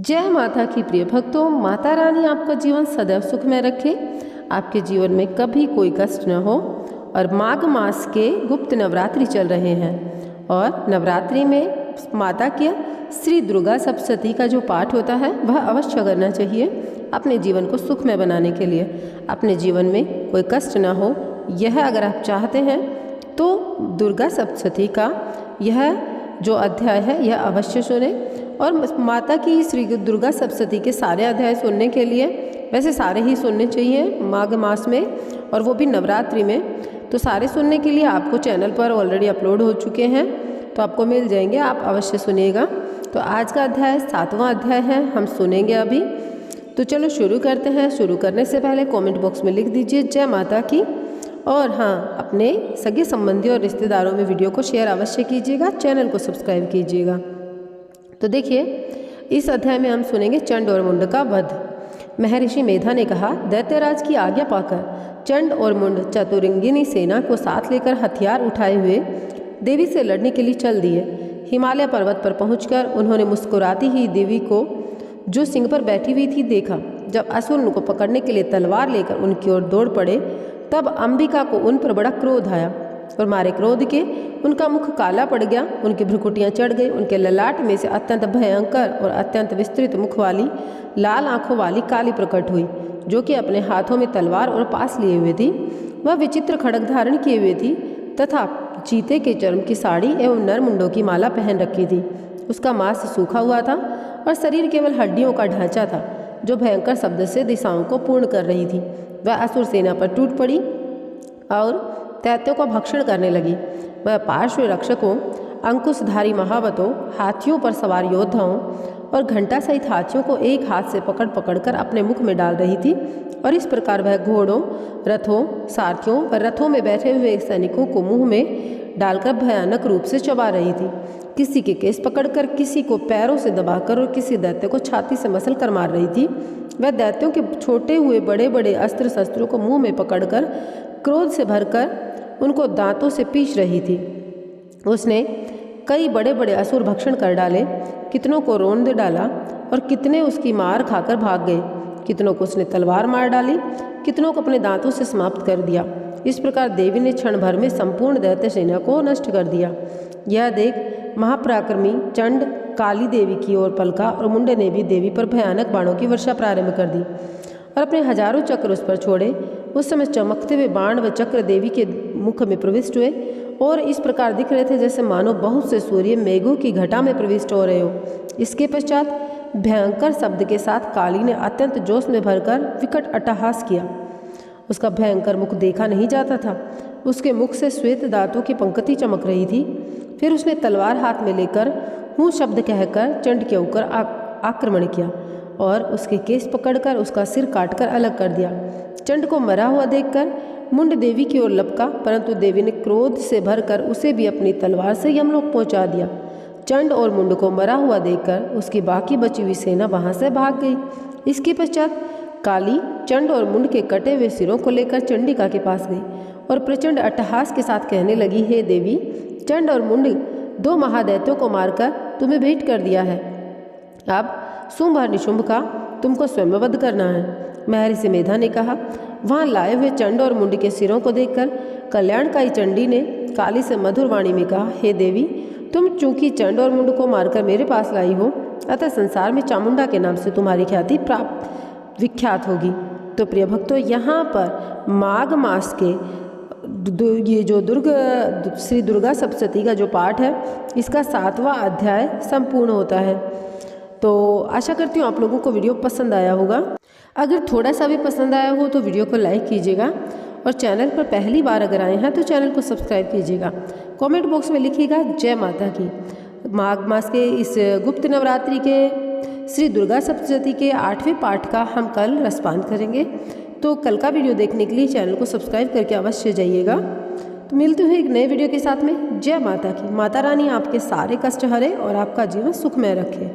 जय माता की प्रिय भक्तों, माता रानी आपका जीवन सदैव सुखमय रखे, आपके जीवन में कभी कोई कष्ट न हो। और माघ मास के गुप्त नवरात्रि चल रहे हैं और नवरात्रि में माता के श्री दुर्गा सप्तशती का जो पाठ होता है वह अवश्य करना चाहिए अपने जीवन को सुखमय बनाने के लिए। अपने जीवन में कोई कष्ट न हो, यह अगर आप चाहते हैं तो दुर्गा सप्तशती का यह जो अध्याय है यह अवश्य सुने। और माता की श्री दुर्गा सप्तशती के सारे अध्याय सुनने के लिए वैसे सारे ही सुनने चाहिए माघ मास में, और वो भी नवरात्रि में। तो सारे सुनने के लिए आपको चैनल पर ऑलरेडी अपलोड हो चुके हैं, तो आपको मिल जाएंगे, आप अवश्य सुनिएगा। तो आज का अध्याय 7वां अध्याय है, हम सुनेंगे अभी। तो चलो शुरू करते हैं। शुरू करने से पहले कमेंट बॉक्स में लिख दीजिए जय माता की। और हाँ, अपने सगे संबंधी और रिश्तेदारों में वीडियो को शेयर अवश्य कीजिएगा, चैनल को सब्सक्राइब कीजिएगा। तो देखिए, इस अध्याय में हम सुनेंगे चंड और मुंड का वध। महर्षि मेधा ने कहा, दैत्यराज की आज्ञा पाकर चंड और मुंड चतुरंगिनी सेना को साथ लेकर हथियार उठाए हुए देवी से लड़ने के लिए चल दिए। हिमालय पर्वत पर पहुंचकर उन्होंने मुस्कुराती ही देवी को जो सिंह पर बैठी हुई थी देखा। जब असुर उनको पकड़ने के लिए तलवार लेकर उनकी ओर दौड़ पड़े, तब अंबिका को उन पर बड़ा क्रोध आया और मारे क्रोध के उनका मुख काला पड़ गया, उनकी भ्रुकुटियाँ चढ़ गई। उनके ललाट में से अत्यंत भयंकर और अत्यंत विस्तृत मुख वाली लाल आंखों वाली काली प्रकट हुई, जो कि अपने हाथों में तलवार और पास लिए हुए थी। वह विचित्र खड्ग धारण किए हुए थी तथा चीते के चर्म की साड़ी एवं नर मुंडों की माला पहन रखी थी। उसका मांस सूखा हुआ था और शरीर केवल हड्डियों का ढांचा था, जो भयंकर शब्द से दिशाओं को पूर्ण कर रही थी। वह असुर सेना पर टूट पड़ी और दैत्यों का भक्षण करने लगी। वह पार्श्व रक्षकों, अंकुशधारी महावतों, हाथियों पर सवार योद्धाओं और घंटा सहित हाथियों को एक हाथ से पकड़ पकड़कर अपने मुख में डाल रही थी। और इस प्रकार वह घोड़ों, रथों, सारथियों और रथों में बैठे हुए सैनिकों को मुंह में डालकर भयानक रूप से चबा रही थी। किसी के केस पकड़कर, किसी को पैरों से दबाकर और किसी दैत्य को छाती से मसल कर मार रही थी। वह दैत्यों के छोटे हुए बड़े बड़े अस्त्र शस्त्रों को मुंह में पकड़कर क्रोध से भरकर उनको दांतों से पीस रही थी। उसने कई बड़े बड़े असुर भक्षण कर डाले, कितनों को रौंद डाला और कितने उसकी मार खाकर भाग गए। कितनों को उसने तलवार मार डाली, कितनों को अपने दांतों से समाप्त कर दिया। इस प्रकार देवी ने क्षण भर में संपूर्ण दैत्य सेना को नष्ट कर दिया। यह देख महापराक्रमी चंड काली देवी की ओर पलका और मुंड ने भी देवी पर भयानक बाणों की वर्षा प्रारंभ कर दी और अपने हजारों चक्र उस पर छोड़े। उस समय चमकते हुए बाण व चक्र देवी के मुख में प्रविष्ट हुए और इस प्रकार दिख रहे थे जैसे मानो बहुत से सूर्य मेघों की घटा में प्रविष्ट हो रहे हो। इसके पश्चात भयंकर शब्द के साथ काली ने अत्यंत जोश में भरकर विकट अट्टहास किया। उसका भयंकर मुख देखा नहीं जाता था, उसके मुख से श्वेत दांतों की पंक्ति चमक रही थी। फिर उसने तलवार हाथ में लेकर हूँ शब्द कहकर चंड के ऊपर आक्रमण किया और उसके केस पकड़कर उसका सिर काटकर अलग कर दिया। चंड को मरा हुआ देखकर मुंड देवी की ओर लपका, परंतु देवी ने क्रोध से भरकर उसे भी अपनी तलवार से यमलोक पहुंचा दिया। चंड और मुंड को मरा हुआ देखकर उसकी बाकी बची हुई सेना वहां से भाग गई। इसके पश्चात काली चंड और मुंड के कटे हुए सिरों को लेकर चंडिका के पास गई और प्रचंड अट्टहास के साथ कहने लगी, हे देवी, चंड और मुंड 2 महादैत्यों को मारकर तुम्हें भेंट कर दिया है। अब शुंभ और निशुंभ का तुमको स्वयं वध करना है। महर्षि मेधा ने कहा। वहाँ लाए हुए चंड और मुंड के सिरों को देखकर कल्याणकारी चंडी ने काली से मधुर वाणी में कहा, हे देवी, तुम चूंकि चंड और मुंड को मारकर मेरे पास लाई हो, अतः संसार में चामुंडा के नाम से तुम्हारी ख्याति विख्यात होगी। तो प्रिय भक्तों, यहाँ पर माघ मास के ये जो श्री दुर्गा सप्तशती का जो पाठ है, इसका 7वां अध्याय संपूर्ण होता है। तो आशा करती हूँ आप लोगों को वीडियो पसंद आया होगा। अगर थोड़ा सा भी पसंद आया हो तो वीडियो को लाइक कीजिएगा और चैनल पर पहली बार अगर आए हैं तो चैनल को सब्सक्राइब कीजिएगा। कमेंट बॉक्स में लिखिएगा जय माता की। माघ मास के इस गुप्त नवरात्रि के श्री दुर्गा सप्तशती के 8वें पाठ का हम कल रसपान करेंगे। तो कल का वीडियो देखने के लिए चैनल को सब्सक्राइब करके अवश्य जाइएगा। तो मिलते हुए एक नए वीडियो के साथ में। जय माता की। माता रानी आपके सारे कष्ट हरे और आपका जीवन सुखमय रखे।